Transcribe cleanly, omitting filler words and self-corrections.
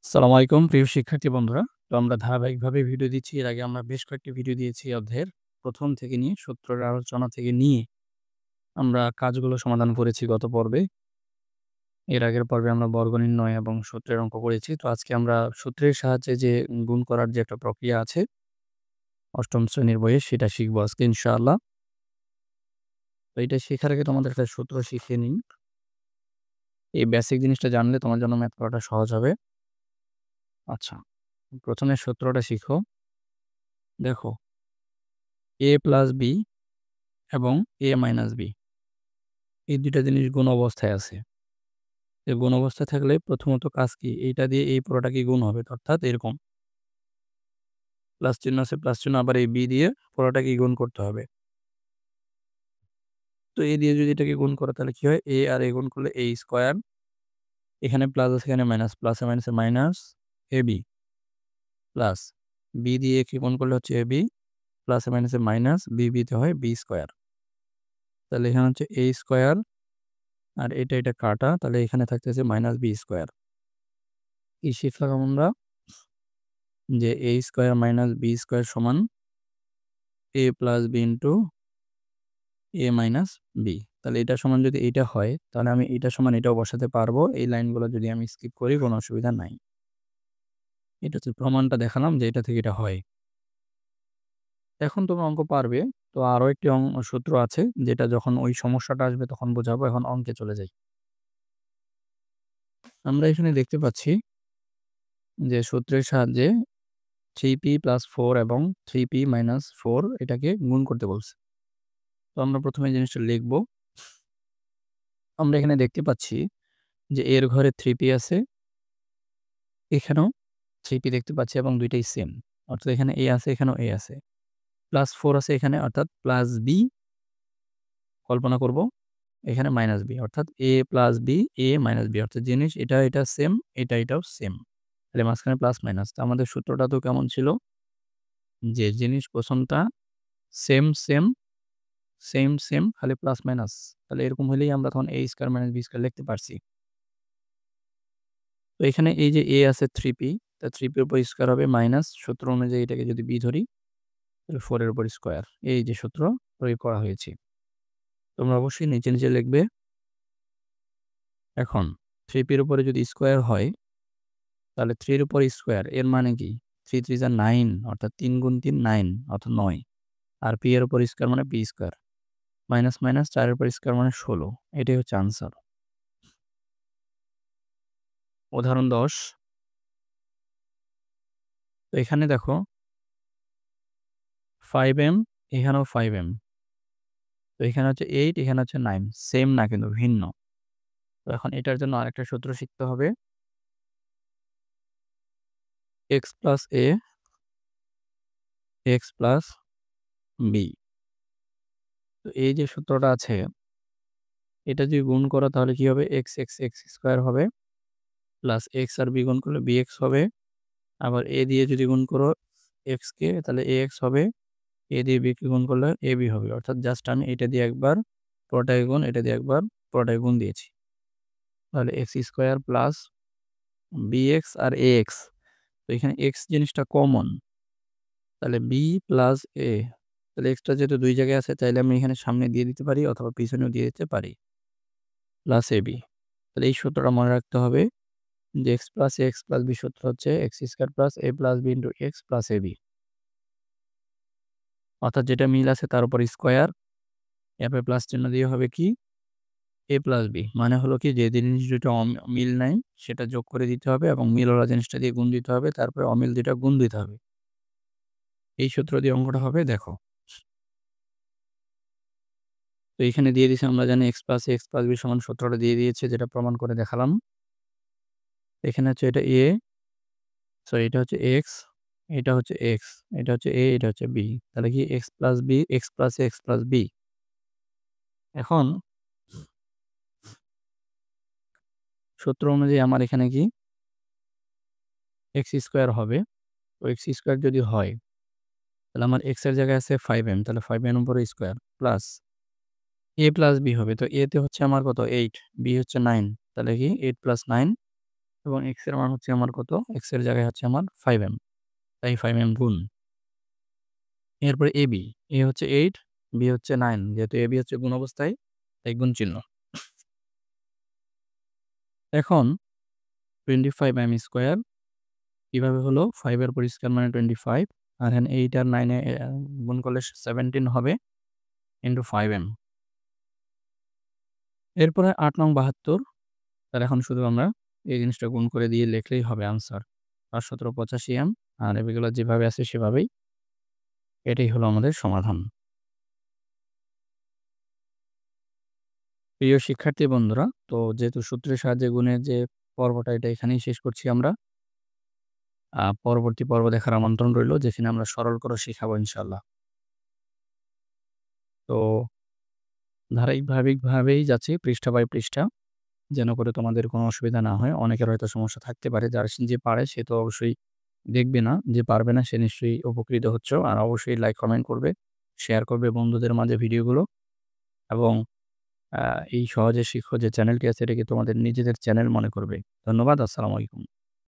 আসসালামু আলাইকুম প্রিয় শিক্ষার্থী বন্ধুরা। তো আমরা ধারাবাহিকভাবে ভিডিও দিচ্ছি। এর আগে আমরা বেশ কয়েকটি ভিডিও দিয়েছি এই অধ্যায়ের ১ম থেকে নিয়ে সূত্রের আলোচনা থেকে নিয়ে আমরা কাজগুলো সমাধান করেছি গত পর্বে। এর আগের পর্বে আমরা বর্গ নির্ণয় এবং সূত্রের অঙ্ক করেছি। তো আজকে আমরা সূত্রের সাহায্যে যে গুণ করার যে একটা প্রক্রিয়া আছে ৮ম শ্রেণীর বইয়ে সেটা শিখব আজকে ইনশাআল্লাহ। তো এটা শেখার আগে তোমাদের একটা সূত্র শিখিয়ে নিই। এই বেসিক জিনিসটা জানলে তোমার জন্য ম্যাথ করাটা সহজ হবে। আচ্ছা, ১ম এ সূত্রটা শিখো। দেখো a প্লাস b এবং a মাইনাস b এই ২ টা জিনিস গুণ অবস্থায় আছে। গুণ অবস্থায় থাকলে প্রথমত কাজ কি? এইটা দিয়ে এই পুরোটাকে গুণ হবে। অর্থাৎ এরকম প্লাস চিহ্ন আছে, প্লাস চিহ্ন আবার এই b দিয়ে পুরোটাকে গুণ করতে হবে। তো a দিয়ে যদি এটাকে গুণ করো তাহলে কি হয়? a আর a গুণ করলে a স্কয়ার, এখানে প্লাস আছে এখানে মাইনাস, প্লাসে মাইনাসে মাইনাস ab প্লাস b দিয়ে কি গুণ করলে হচ্ছে ab, প্লাসে মাইনাসে মাইনাস b তে হয় b স্কয়ার। তাহলে এখানে হচ্ছে a স্কয়ার আর এটা কাটা, তাহলে এখানে থাকতেছে মাইনাস b স্কয়ার। কি শিখলাম আমরা? যে a square minus b square সমান a plus b into a minus b। তাহলে এটা সমান যদি এইটা হয় তাহলে আমি এটা সমান এটাও বসাতে পারবো। এই লাইনগুলো যদি আমি স্কিপ করি কোনো অসুবিধা নাই। এটা হচ্ছে প্রমাণটা দেখালাম যে এটা থেকে এটা হয়। এখন তোমরা অঙ্ক পারবে। তো আরো একটি সূত্র আছে যেটা যখন ওই সমস্যাটা আসবে তখন বোঝাবো। এখন অঙ্কে চলে যাই। আমরা এখানে দেখতে পাচ্ছি যে সূত্রের সাহায্যে 3p + 4 এবং 3p - 4 এটাকে গুণ করতে বলছে। তো আমরা প্রথমে এই জিনিসটা লিখব। আমরা এখানে দেখতে পাচ্ছি যে এর ঘরে 3p আছে, এখানেও 3p দেখতে পাচ্ছি এবং দুইটাই সেম। অর্থাৎ এখানে a আছে, এখানেও a আছে। +4 আছে এখানে, অর্থাৎ +b কল্পনা করব। এখানে -b অর্থাৎ a + b a - b অর্থাৎ জিনিস এটা সেম, এটাও সেম। তাহলে মাঝখানে প্লাস মাইনাস। তো আমাদের সূত্রটা তো কেমন ছিল? যে জিনিস প্রথমটা সেম খালি প্লাস মাইনাস। তাহলে এরকম হলেই আমরা তখন a² - b² লিখতে পারছি। তো এখানে এই যে a আছে 3p, তা 3p এর উপর স্কয়ার হবে মাইনাস সূত্র অনুযায়ী এটাকে যদি b ধরি তাহলে 4 এর উপর স্কয়ার। এই যে সূত্র প্রয়োগ করা হয়েছে। তোমরা অবশ্যই নিচে লিখবে। এখন 3p এর উপরে যদি স্কয়ার হয় তাহলে 3 এর উপর স্কয়ার এর মানে কি? 3 3 যা 9 অর্থাৎ 3 গুণ 3 9 অর্থাৎ 9। আর p এর উপর স্কয়ার মানে p স্কয়ার। মাইনাস মাইনাস 4 এর উপর স্কয়ার মানে 16। এটাই হচ্ছে আনসার। উদাহরণ 10। তো এখানে দেখো 5m, এখানেও 5m। তো এখানে হচ্ছে 8, এখানে হচ্ছে 9। সেম না কিন্তু ভিন্ন। তো এখন এটার জন্য আরেকটা সূত্র শিখতে হবে। x + a x + b। তো এই যে সূত্রটা আছে এটা যদি গুণ করো তাহলে কি হবে? x স্কয়ার হবে প্লাস x আর b গুণ করলে bx হবে। আবার a দিয়ে যদি গুণ করো x কে তাহলে ax হবে। a দিয়ে b কে গুণ করলে ab হবে। অর্থাৎ জাস্ট আমি এটা দিয়ে একবার পুরোটাকে গুণ, এটা দিয়ে একবার পুরোটাকে গুণ দিয়েছি। তাহলে x স্কয়ার প্লাস bx আর ax। তো এখানে x জিনিসটা কমন। তাহলে b প্লাস a। তাহলে x টা যেহেতু ২ জায়গায় আছে তাইলে আমি এখানে সামনে দিয়ে দিতে পারি অথবা পিছনেও দিয়ে দিতে পারি। Plus ab। তাহলে এই সূত্রটা মনে রাখতে হবে যে x + a x + b সূত্র হচ্ছে x² + a + b * x + ab। অর্থাৎ যেটা মিল আছে তার উপর স্কয়ার, এরপরে প্লাস চিহ্ন দিয়ে হবে কি? a + b। মানে হলো কি যে জিনিস দুটো মিল নাই সেটা যোগ করে দিতে হবে এবং মিলওয়ালা জিনিসটা দিয়ে গুণ দিতে হবে। তারপরে অমিল দুইটা গুণ দিতে হবে। এই সূত্র দিয়ে অঙ্কটা হবে দেখো। তো এখানে দিয়ে দিয়েছি আমরা জানি x + a x + b সমান সূত্রটা দিয়ে দিয়েছে যেটা প্রমাণ করে দেখালাম। এখানে হচ্ছে এটা a, সরি এটা হচ্ছে x, এটা হচ্ছে x, এটা হচ্ছে a, এটা হচ্ছে b। তাহলে কি x + b x + a x + b। এখন সূত্র অনুযায়ী আমার এখানে কি x² হবে। তো x² যদি হয় তাহলে আমার x এর জায়গায় আছে 5m, তাহলে 5m এর উপরে স্কয়ার প্লাস a + b হবে। তো a তে হচ্ছে আমার কত 8, b হচ্ছে 9। তাহলে কি 8 + 9 এবং x এর মান হচ্ছে আমার কত? x এর জায়গায় হচ্ছে আমার 5m, তাই 5m গুণ। এরপরে AB, A হচ্ছে 8, B হচ্ছে 9, যেহেতু AB হচ্ছে গুণ অবস্থায় তাই গুণ চিহ্ন। এখন 25m² কিভাবে হলো? 5 এর উপর স্কয়ার মানে 25, আর এখানে 8 আর 9 এ গুণ করলে 17 হবে ইন্টু 5m। এরপরে ৮ নং ৭২, তাহলে এখন শুধু আমরা এই জিনিসটা গুণ করে দিয়ে লিখলেই হবে আনসার। ৫ × ১৭ = ৮৫m, আর এগুলো যেভাবে আছে সেভাবেই, এটাই হলো আমাদের সমাধান। প্রিয় শিক্ষার্থী বন্ধুরা, তো যেহেতু সূত্রের সাহায্যে গুণের যে পর্বটা এটা এখানেই শেষ করছি আমরা। পরবর্তী পর্ব দেখার আমন্ত্রণ রইল, যেখানে আমরা সরল করে শিখাবো ইনশাআল্লাহ। তো ধারাবাহিকভাবেই যাচ্ছি পৃষ্ঠা বাই পৃষ্ঠা, যেন করে তোমাদের কোনো অসুবিধা না হয়। অনেকের হয়তো সমস্যা থাকতে পারে। যে পারে সে তো অবশ্যই দেখবে না, যে পারবে না সে নিশ্চয়ই উপকৃত হচ্ছ। আর অবশ্যই লাইক, কমেন্ট করবে, শেয়ার করবে বন্ধুদের মাঝে ভিডিওগুলো, এবং আ এই সহজে শিখো যে চ্যানেলটি আছে এটাকে তোমাদের নিজেদের চ্যানেল মনে করবে। ধন্যবাদ। আসসালামু আলাইকুম।